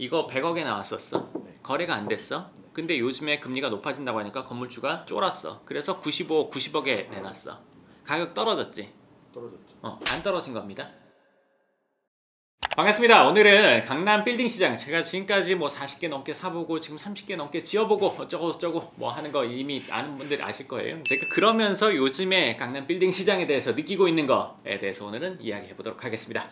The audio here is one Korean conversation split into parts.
이거 100억에 나왔었어. 네. 거래가 안 됐어. 근데 요즘에 금리가 높아진다고 하니까 건물주가 쫄았어. 그래서 90억에 내놨어. 가격 떨어졌지? 떨어졌죠. 안 떨어진 겁니다. 반갑습니다. 오늘은 강남 빌딩 시장, 제가 지금까지 뭐 40개 넘게 사보고 지금 30개 넘게 지어보고 어쩌고 뭐 하는 거 이미 아는 분들 아실 거예요. 제가 그러면서 요즘에 강남 빌딩 시장에 대해서 느끼고 있는 거에 대해서 오늘은 이야기해 보도록 하겠습니다.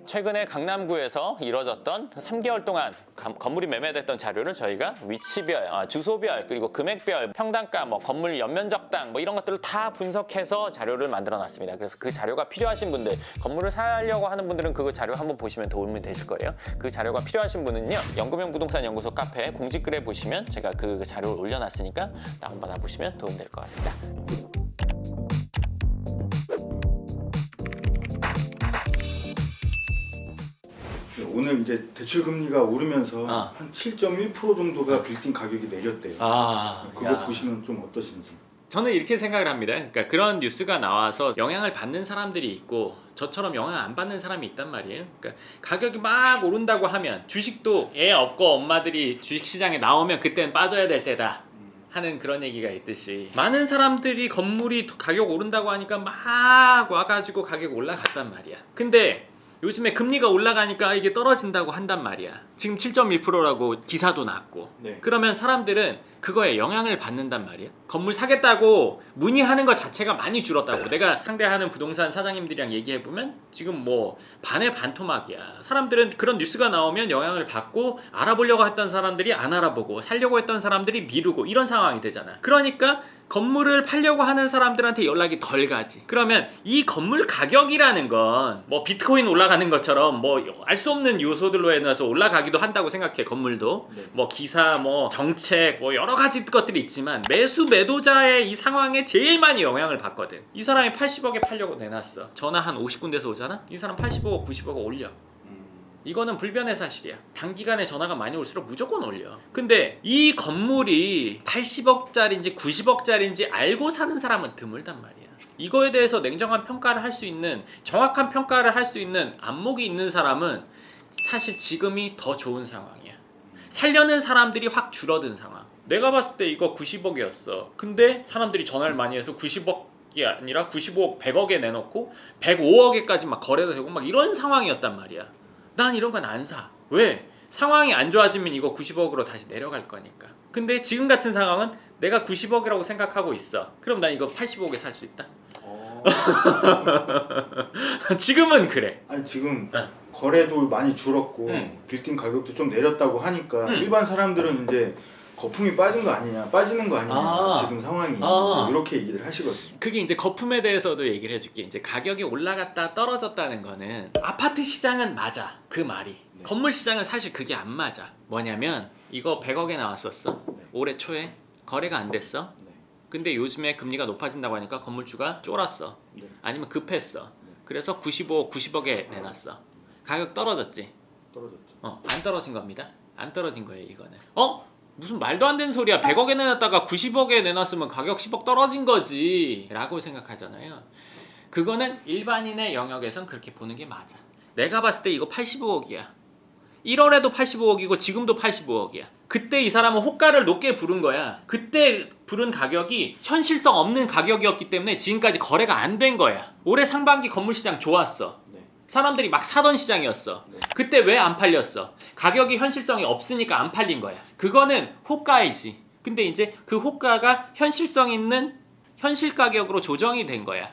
최근에 강남구에서 이뤄졌던 3개월 동안 건물이 매매됐던 자료를 저희가 위치별, 주소별, 그리고 금액별, 평당가, 뭐 건물 연면적당 뭐 이런 것들을 다 분석해서 자료를 만들어 놨습니다. 그래서 그 자료가 필요하신 분들, 건물을 사려고 하는 분들은 그 자료 한번 보시면 도움이 되실 거예요. 그 자료가 필요하신 분은요, 연구명 부동산 연구소 카페 공지글에 보시면 제가 그 자료를 올려놨으니까 다운받아 보시면 도움 될 것 같습니다. 오늘 이제 대출 금리가 오르면서 한 7.1% 정도가 빌딩 가격이 내렸대요. 그거 야. 보시면 좀 어떠신지. 저는 이렇게 생각을 합니다. 그러니까 그런 뉴스가 나와서 영향을 받는 사람들이 있고 저처럼 영향 안 받는 사람이 있단 말이에요. 그러니까 가격이 막 오른다고 하면 주식도 애 없고 엄마들이 주식시장에 나오면 그때는 빠져야 될 때다 하는 그런 얘기가 있듯이, 많은 사람들이 건물이 가격 오른다고 하니까 막 와가지고 가격 올라갔단 말이야. 근데 요즘에 금리가 올라가니까 이게 떨어진다고 한단 말이야. 지금 7.1%라고 기사도 났고. 네. 그러면 사람들은 그거에 영향을 받는단 말이야. 건물 사겠다고 문의하는 것 자체가 많이 줄었다고. 내가 상대하는 부동산 사장님들이랑 얘기해보면 지금 뭐 반의 반토막이야. 사람들은 그런 뉴스가 나오면 영향을 받고, 알아보려고 했던 사람들이 안 알아보고, 살려고 했던 사람들이 미루고, 이런 상황이 되잖아. 그러니까 건물을 팔려고 하는 사람들한테 연락이 덜 가지. 그러면 이 건물 가격이라는 건 뭐 비트코인 올라가는 것처럼 뭐 알 수 없는 요소들로 해놔서 올라가기도 한다고 생각해. 건물도 네. 뭐 기사, 뭐 정책, 뭐 여러 가지 것들이 있지만 매수 매도자의 이 상황에 제일 많이 영향을 받거든. 이 사람이 80억에 팔려고 내놨어. 전화 한 50군데서 오잖아. 이 사람 85억, 90억 올려. 이거는 불변의 사실이야. 단기간에 전화가 많이 올수록 무조건 올려. 근데 이 건물이 80억짜리인지 90억짜리인지 알고 사는 사람은 드물단 말이야. 이거에 대해서 냉정한 평가를 할 수 있는, 정확한 평가를 할 수 있는 안목이 있는 사람은 사실 지금이 더 좋은 상황이야. 살려는 사람들이 확 줄어든 상황. 내가 봤을 때 이거 90억이었어. 근데 사람들이 전화를 많이 해서 90억이 아니라 95억, 100억에 내놓고 105억에까지 막 거래도 되고 막 이런 상황이었단 말이야. 난 이런 건 안 사. 왜? 상황이 안 좋아지면 이거 90억으로 다시 내려갈 거니까. 근데 지금 같은 상황은 내가 90억이라고 생각하고 있어. 그럼 난 이거 85억에 살 수 있다. 지금은 그래. 아니 지금 거래도 많이 줄었고 빌딩 가격도 좀 내렸다고 하니까 일반 사람들은 이제 거품이 빠진 거 아니냐, 빠지는 거 아니냐, 지금 상황이 이렇게 얘기를 하시거든요. 그게 이제 거품에 대해서도 얘기를 해줄게. 이제 가격이 올라갔다 떨어졌다는 거는, 아파트 시장은 맞아, 그 말이. 네. 건물 시장은 사실 그게 안 맞아. 뭐냐면 이거 100억에 나왔었어. 네. 올해 초에 거래가 안 됐어. 네. 근데 요즘에 금리가 높아진다고 하니까 건물주가 쫄았어. 네. 아니면 급했어. 네. 그래서 90억에 내놨어. 가격 떨어졌지? 떨어졌죠. 안 떨어진 겁니다. 안 떨어진 거예요, 이거는. 무슨 말도 안 되는 소리야. 100억에 내놨다가 90억에 내놨으면 가격 10억 떨어진 거지 라고 생각하잖아요. 그거는 일반인의 영역에선 그렇게 보는 게 맞아. 내가 봤을 때 이거 85억이야. 1월에도 85억이고 지금도 85억이야. 그때 이 사람은 호가를 높게 부른 거야. 그때 부른 가격이 현실성 없는 가격이었기 때문에 지금까지 거래가 안 된 거야. 올해 상반기 건물 시장 좋았어. 네. 사람들이 막 사던 시장이었어. 네. 그때 왜 안 팔렸어? 가격이 현실성이 없으니까 안 팔린 거야. 그거는 호가이지. 근데 이제 그 호가가 현실성 있는 현실 가격으로 조정이 된 거야.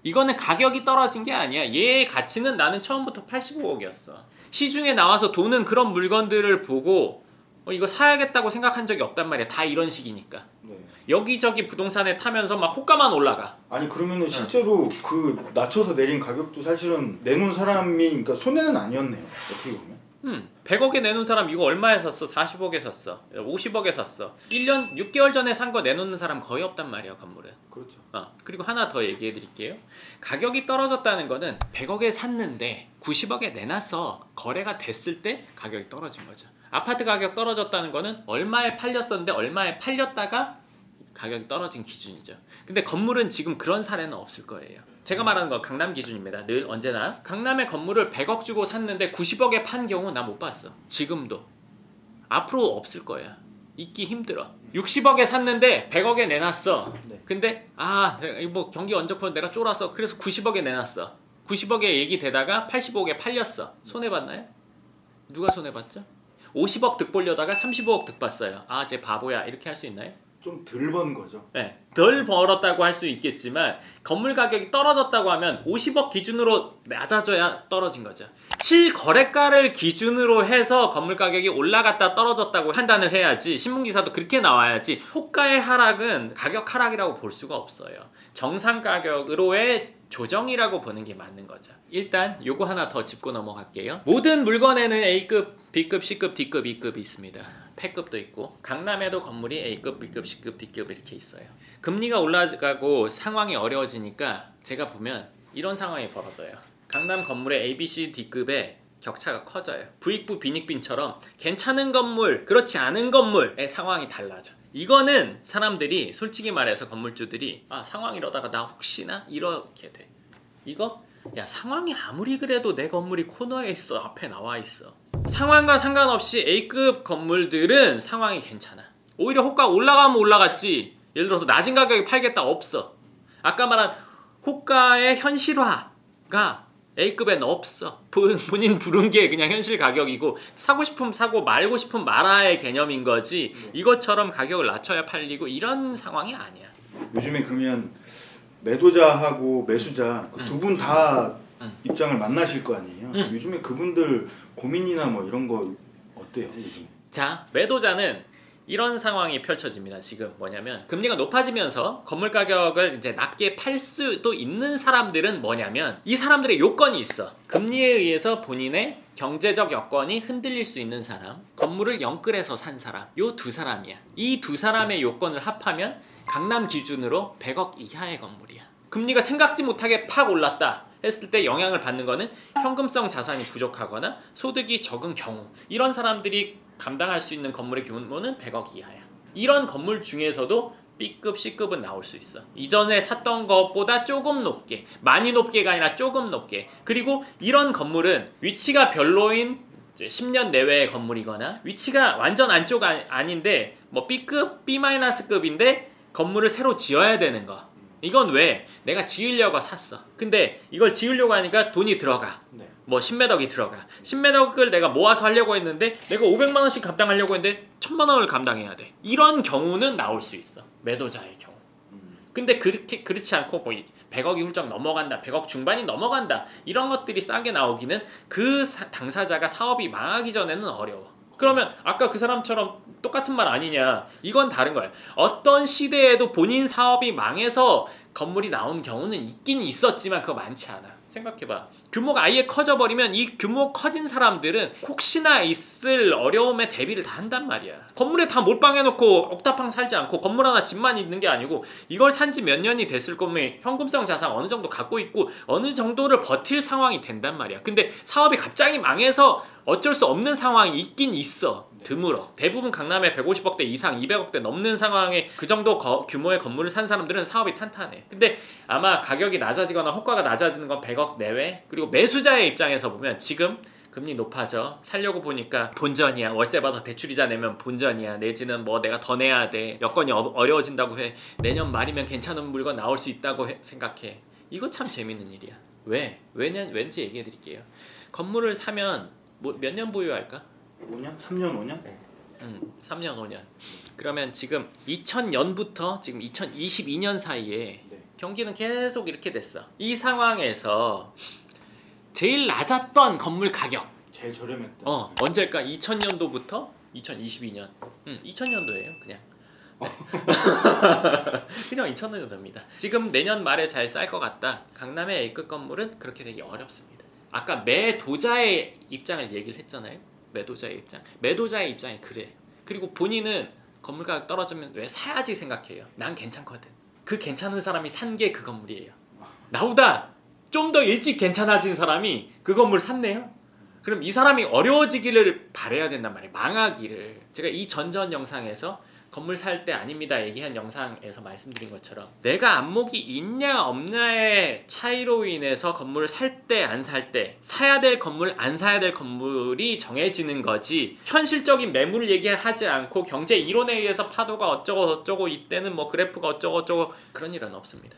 이거는 가격이 떨어진 게 아니야. 얘의 가치는 나는 처음부터 85억이었어. 시중에 나와서 도는 그런 물건들을 보고 이거 사야겠다고 생각한 적이 없단 말이야. 다 이런 식이니까. 네. 여기저기 부동산에 타면서 막 호가만 올라가. 아니 그러면은 실제로 그 낮춰서 내린 가격도 사실은 내놓은 사람이, 그러니까 손해는 아니었네요. 어떻게 보면. 100억에 내놓은 사람 이거 얼마에 샀어? 40억에 샀어. 50억에 샀어. 1년 6개월 전에 산 거 내놓는 사람 거의 없단 말이야, 건물은. 그렇죠. 그리고 하나 더 얘기해 드릴게요. 가격이 떨어졌다는 거는 100억에 샀는데 90억에 내놨어. 거래가 됐을 때 가격이 떨어진 거죠. 아파트 가격 떨어졌다는 거는 얼마에 팔렸었는데 얼마에 팔렸다가 가격이 떨어진 기준이죠. 근데 건물은 지금 그런 사례는 없을 거예요. 제가 말하는 건 강남 기준입니다. 늘 언제나 강남의 건물을 100억 주고 샀는데 90억에 판 경우 나 못 봤어. 지금도 앞으로 없을 거야. 있기 힘들어. 60억에 샀는데 100억에 내놨어. 네. 근데 뭐 경기 안 좋고 내가 쫄았어. 그래서 90억에 내놨어. 90억에 얘기되다가 85억에 팔렸어. 손해봤나요? 누가 손해봤죠? 50억 득 보려다가 35억 득 봤어요. 쟤 바보야 이렇게 할 수 있나요? 좀 덜 번 거죠. 네, 덜 벌었다고 할 수 있겠지만 건물 가격이 떨어졌다고 하면 50억 기준으로 낮아져야 떨어진 거죠. 실거래가를 기준으로 해서 건물 가격이 올라갔다 떨어졌다고 판단을 해야지. 신문기사도 그렇게 나와야지. 호가의 하락은 가격 하락이라고 볼 수가 없어요. 정상 가격으로의 조정이라고 보는 게 맞는 거죠. 일단 요거 하나 더 짚고 넘어갈게요. 모든 물건에는 A급, B급, C급, D급, E급이 있습니다. 폐급도 있고 강남에도 건물이 A급, B급, C급, D급 이렇게 있어요. 금리가 올라가고 상황이 어려워지니까 제가 보면 이런 상황이 벌어져요. 강남 건물의 A, B, C, D급의 격차가 커져요. 부익부 빈익빈처럼 괜찮은 건물, 그렇지 않은 건물의 상황이 달라져. 이거는 사람들이 솔직히 말해서 건물주들이 상황 이러다가 나 혹시나 이렇게 돼. 이거 야 상황이 아무리 그래도 내 건물이 코너에 있어. 앞에 나와 있어. 상황과 상관없이 A급 건물들은 상황이 괜찮아. 오히려 호가 올라가면 올라갔지. 예를 들어서 낮은 가격에 팔겠다 없어. 아까 말한 호가의 현실화가 A급엔 없어. 본인 부른 게 그냥 현실 가격이고 사고 싶으면 사고 말고 싶으면 말아의 개념인 거지. 이것처럼 가격을 낮춰야 팔리고 이런 상황이 아니야. 요즘에 그러면 매도자하고 매수자 두 분 다 입장을 만나실 거 아니에요. 요즘에 그분들 고민이나 뭐 이런 거 어때요? 요즘? 자, 매도자는 이런 상황이 펼쳐집니다. 지금 뭐냐면 금리가 높아지면서 건물 가격을 이제 낮게 팔 수도 있는 사람들은 뭐냐면 이 사람들의 요건이 있어. 금리에 의해서 본인의 경제적 여건이 흔들릴 수 있는 사람, 건물을 영끌해서 산 사람, 요 두 사람이야. 이 두 사람의 요건을 합하면 강남 기준으로 100억 이하의 건물이야. 금리가 생각지 못하게 팍 올랐다 했을 때 영향을 받는 거는 현금성 자산이 부족하거나 소득이 적은 경우, 이런 사람들이 감당할 수 있는 건물의 규모는 100억 이하야. 이런 건물 중에서도 B급, C급은 나올 수 있어. 이전에 샀던 것보다 조금 높게, 많이 높게가 아니라 조금 높게. 그리고 이런 건물은 위치가 별로인 10년 내외의 건물이거나 위치가 완전 안쪽 아닌데 뭐 B급, B-급인데 건물을 새로 지어야 되는 거. 이건 왜? 내가 지으려고 샀어. 근데 이걸 지으려고 하니까 돈이 들어가. 뭐 10매덕이 들어가. 10매덕을 내가 모아서 하려고 했는데 내가 500만 원씩 감당하려고 했는데 1000만 원을 감당해야 돼. 이런 경우는 나올 수 있어. 매도자의 경우. 근데 그렇지 않고 뭐 100억이 훌쩍 넘어간다. 100억 중반이 넘어간다. 이런 것들이 싸게 나오기는 그 당사자가 사업이 망하기 전에는 어려워. 그러면 아까 그 사람처럼 똑같은 말 아니냐. 이건 다른 거야. 어떤 시대에도 본인 사업이 망해서 건물이 나온 경우는 있긴 있었지만 그거 많지 않아. 생각해봐. 규모가 아예 커져버리면 이 규모 커진 사람들은 혹시나 있을 어려움에 대비를 다 한단 말이야. 건물에 다 몰빵해놓고 옥탑방 살지 않고 건물 하나 집만 있는 게 아니고 이걸 산지 몇 년이 됐을 거면 현금성 자산 어느 정도 갖고 있고 어느 정도를 버틸 상황이 된단 말이야. 근데 사업이 갑자기 망해서 어쩔 수 없는 상황이 있긴 있어. 드물어. 대부분 강남에 150억대 이상 200억대 넘는 상황에 그 정도 규모의 건물을 산 사람들은 사업이 탄탄해. 근데 아마 가격이 낮아지거나 호가가 낮아지는 건 100억 내외. 그리고 매수자의 입장에서 보면 지금 금리 높아져. 살려고 보니까 본전이야. 월세 받아 대출이자 내면 본전이야. 내지는 뭐 내가 더 내야 돼. 여건이 어려워진다고 해. 내년 말이면 괜찮은 물건 나올 수 있다고 생각해. 이거 참 재밌는 일이야. 왠지 얘기해 드릴게요. 건물을 사면 뭐 몇 년 보유할까? 5년? 3년, 5년? 3년, 5년. 그러면 지금 2000년부터 지금 2022년 사이에 경기는 계속 이렇게 됐어. 이 상황에서 제일 낮았던 건물 가격. 제일 저렴했다. 언제일까? 2000년도부터 2022년. 2000년도예요, 그냥. 그냥 2000년도입니다. 지금 내년 말에 잘 쌀 것 같다. 강남의 A급 건물은 그렇게 되기 어렵습니다. 아까 매도자의 입장을 얘기를 했잖아요. 매도자의 입장. 매도자의 입장이 그래. 그리고 본인은 건물 가격 떨어지면 왜 사야지 생각해요. 난 괜찮거든. 그 괜찮은 사람이 산 게 그 건물이에요. 나보다 좀 더 일찍 괜찮아진 사람이 그 건물 샀네요. 그럼 이 사람이 어려워지기를 바라야 된단 말이에요. 망하기를. 제가 이 전전 영상에서 건물 살 때 아닙니다 얘기한 영상에서 말씀드린 것처럼 내가 안목이 있냐 없냐의 차이로 인해서 건물을 살 때 안 살 때 사야 될 건물 안 사야 될 건물이 정해지는 거지 현실적인 매물을 얘기하지 않고 경제 이론에 의해서 파도가 어쩌고 저쩌고 이때는 뭐 그래프가 어쩌고 저쩌고 그런 일은 없습니다.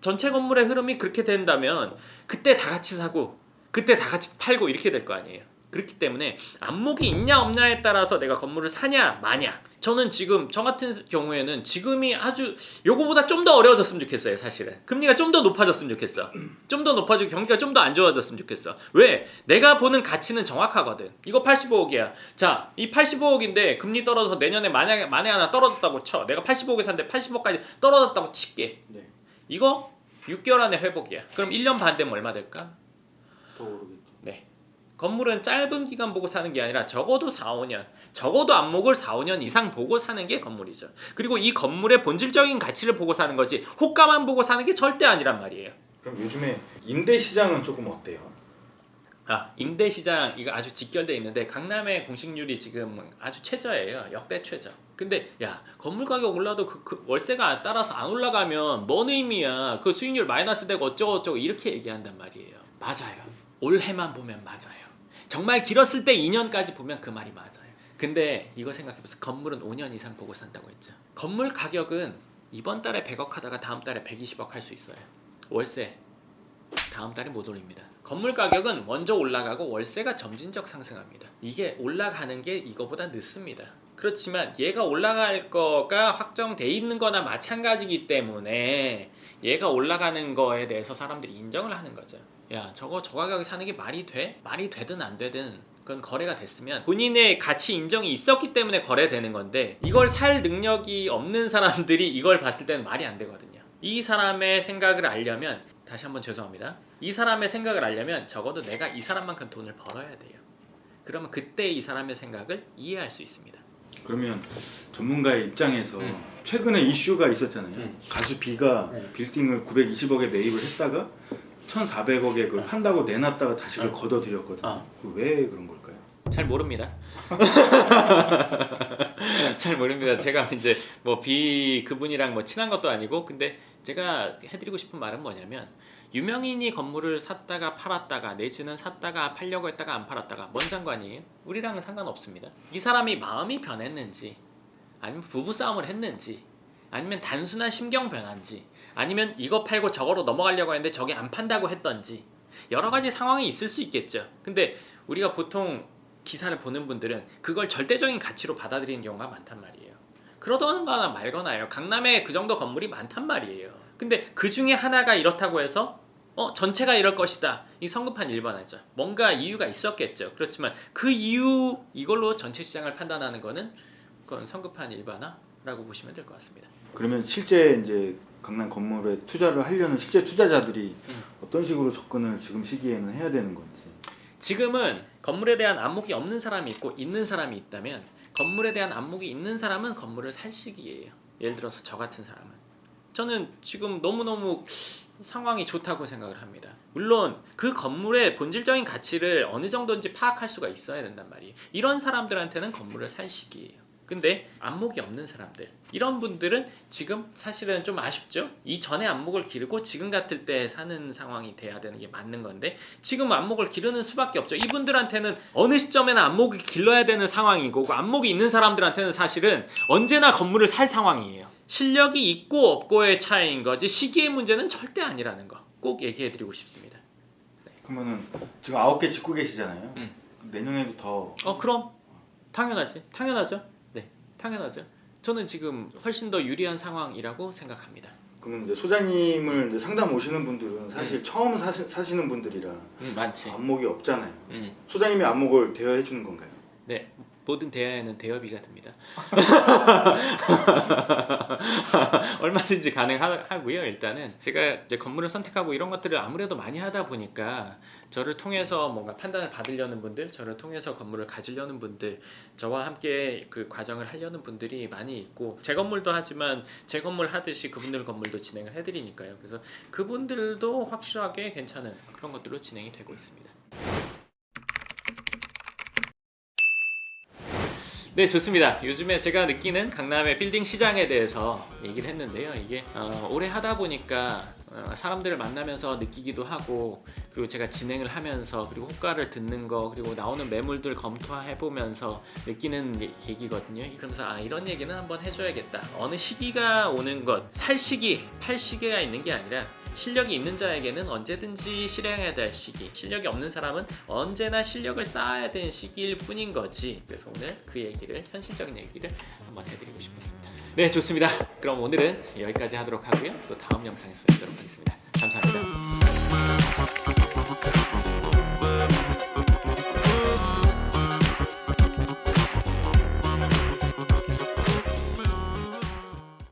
전체 건물의 흐름이 그렇게 된다면 그때 다 같이 사고 그때 다 같이 팔고 이렇게 될 거 아니에요. 그렇기 때문에 안목이 있냐 없냐에 따라서 내가 건물을 사냐 마냐 저는 지금 저 같은 경우에는 지금이 아주 요거보다 좀 더 어려워졌으면 좋겠어요. 사실은 금리가 좀 더 높아졌으면 좋겠어. 좀 더 높아지고 경기가 좀 더 안 좋아졌으면 좋겠어. 왜? 내가 보는 가치는 정확하거든. 이거 85억이야. 자, 이 85억인데 금리 떨어져서 내년에 만약에 만에 하나 떨어졌다고 쳐. 내가 85억에 샀는데 80억까지 떨어졌다고 칠게. 네. 이거 6개월 안에 회복이야. 그럼 1년 반 되면 얼마 될까? 더 오르겠죠. 네. 건물은 짧은 기간 보고 사는 게 아니라 적어도 4, 5년, 적어도 안목을 4, 5년 이상 보고 사는 게 건물이죠. 그리고 이 건물의 본질적인 가치를 보고 사는 거지 호가만 보고 사는 게 절대 아니란 말이에요. 그럼 요즘에 임대 시장은 조금 어때요? 임대 시장 이거 아주 직결돼 있는데 강남의 공식률이 지금 아주 최저예요. 역대 최저. 근데 야 건물 가격 올라도 그 월세가 따라서 안 올라가면 뭔 의미야? 그 수익률 마이너스 되고 어쩌고 이렇게 얘기한단 말이에요. 맞아요. 올해만 보면 맞아요. 정말 길었을 때 2년까지 보면 그 말이 맞아요. 근데 이거 생각해보세요. 건물은 5년 이상 보고 산다고 했죠. 건물 가격은 이번 달에 100억 하다가 다음 달에 120억 할 수 있어요. 월세 다음 달에 못 올립니다. 건물 가격은 먼저 올라가고 월세가 점진적 상승합니다. 이게 올라가는 게 이거보다 늦습니다. 그렇지만 얘가 올라갈 거가 확정돼 있는 거나 마찬가지이기 때문에 얘가 올라가는 거에 대해서 사람들이 인정을 하는 거죠. 야 저 가격에 사는 게 말이 돼? 말이 되든 안 되든 그건 거래가 됐으면 본인의 가치 인정이 있었기 때문에 거래되는 건데 이걸 살 능력이 없는 사람들이 이걸 봤을 때는 말이 안 되거든요. 이 사람의 생각을 알려면 다시 한번 죄송합니다. 이 사람의 생각을 알려면 적어도 내가 이 사람만큼 돈을 벌어야 돼요. 그러면 그때 이 사람의 생각을 이해할 수 있습니다. 그러면 전문가의 입장에서 최근에 이슈가 있었잖아요. 가수 B가 빌딩을 920억에 매입을 했다가 1,400억에 그걸 판다고 내놨다가 다시 그걸 걷어들였거든요. 왜 그런 걸까요? 잘 모릅니다. 잘 모릅니다. 제가 이제 뭐 그분이랑 뭐 친한 것도 아니고 근데 제가 해드리고 싶은 말은 뭐냐면 유명인이 건물을 샀다가 팔았다가 내지는 샀다가 팔려고 했다가 안 팔았다가 뭔 상관이에요? 우리랑은 상관없습니다. 이 사람이 마음이 변했는지 아니면 부부싸움을 했는지 아니면 단순한 심경 변화인지 아니면 이거 팔고 저거로 넘어가려고 했는데 저게 안 판다고 했던지 여러 가지 상황이 있을 수 있겠죠. 근데 우리가 보통 기사를 보는 분들은 그걸 절대적인 가치로 받아들이는 경우가 많단 말이에요. 그러거나 말거나요. 강남에 그 정도 건물이 많단 말이에요. 근데 그 중에 하나가 이렇다고 해서 전체가 이럴 것이다. 이 성급한 일반화죠. 뭔가 이유가 있었겠죠. 그렇지만 그 이유 이걸로 전체 시장을 판단하는 거는 그건 성급한 일반화라고 보시면 될 것 같습니다. 그러면 실제 이제 강남 건물에 투자를 하려는 실제 투자자들이 어떤 식으로 접근을 지금 시기에는 해야 되는 건지. 지금은 건물에 대한 안목이 없는 사람이 있고 있는 사람이 있다면 건물에 대한 안목이 있는 사람은 건물을 살 시기예요. 예를 들어서 저 같은 사람은 저는 지금 너무너무 상황이 좋다고 생각을 합니다. 물론 그 건물의 본질적인 가치를 어느 정도인지 파악할 수가 있어야 된단 말이에요. 이런 사람들한테는 건물을 살 시기예요. 근데 안목이 없는 사람들 이런 분들은 지금 사실은 좀 아쉽죠. 이전에 안목을 기르고 지금 같을 때 사는 상황이 돼야 되는 게 맞는 건데 지금 안목을 기르는 수밖에 없죠. 이분들한테는 어느 시점에나 안목을 길러야 되는 상황이고 그 안목이 있는 사람들한테는 사실은 언제나 건물을 살 상황이에요. 실력이 있고 없고의 차이인 거지 시기의 문제는 절대 아니라는 거 꼭 얘기해 드리고 싶습니다. 네. 그러면은 지금 9개 짓고 계시잖아요. 내년에도 더. 그럼 당연하죠. 네, 당연하죠. 저는 지금 훨씬 더 유리한 상황이라고 생각합니다. 그러면 이제 소장님을 이제 상담 오시는 분들은 사실 처음 사시는 분들이라 많지. 안목이 없잖아요. 소장님이 안목을 대여해 주는 건가요? 네, 모든 대여에는 대여비가 듭니다. 얼마든지 가능하고요. 일단은 제가 이제 건물을 선택하고 이런 것들을 아무래도 많이 하다 보니까 저를 통해서 뭔가 판단을 받으려는 분들, 저를 통해서 건물을 가지려는 분들, 저와 함께 그 과정을 하려는 분들이 많이 있고 제 건물도 하지만 제 건물 하듯이 그분들 건물도 진행을 해드리니까요. 그래서 그분들도 확실하게 괜찮은 그런 것들로 진행이 되고 있습니다. 네, 좋습니다. 요즘에 제가 느끼는 강남의 빌딩 시장에 대해서 얘기를 했는데요. 이게 오래 하다 보니까 사람들을 만나면서 느끼기도 하고, 그리고 제가 진행을 하면서, 그리고 호가를 듣는 거, 그리고 나오는 매물들 검토해 보면서 느끼는 얘기거든요. 그러면서 이런 얘기는 한번 해줘야겠다. 어느 시기가 오는 것, 살 시기, 팔 시기가 있는 게 아니라 실력이 있는 자에게는 언제든지 실행해야 될 시기, 실력이 없는 사람은 언제나 실력을 쌓아야 되는 시기일 뿐인 거지. 그래서 오늘 그 얘기를, 현실적인 얘기를 한번 해드리고 싶었습니다. 네, 좋습니다. 그럼 오늘은 여기까지 하도록 하고요. 또 다음 영상에서 뵙도록 하겠습니다. 감사합니다.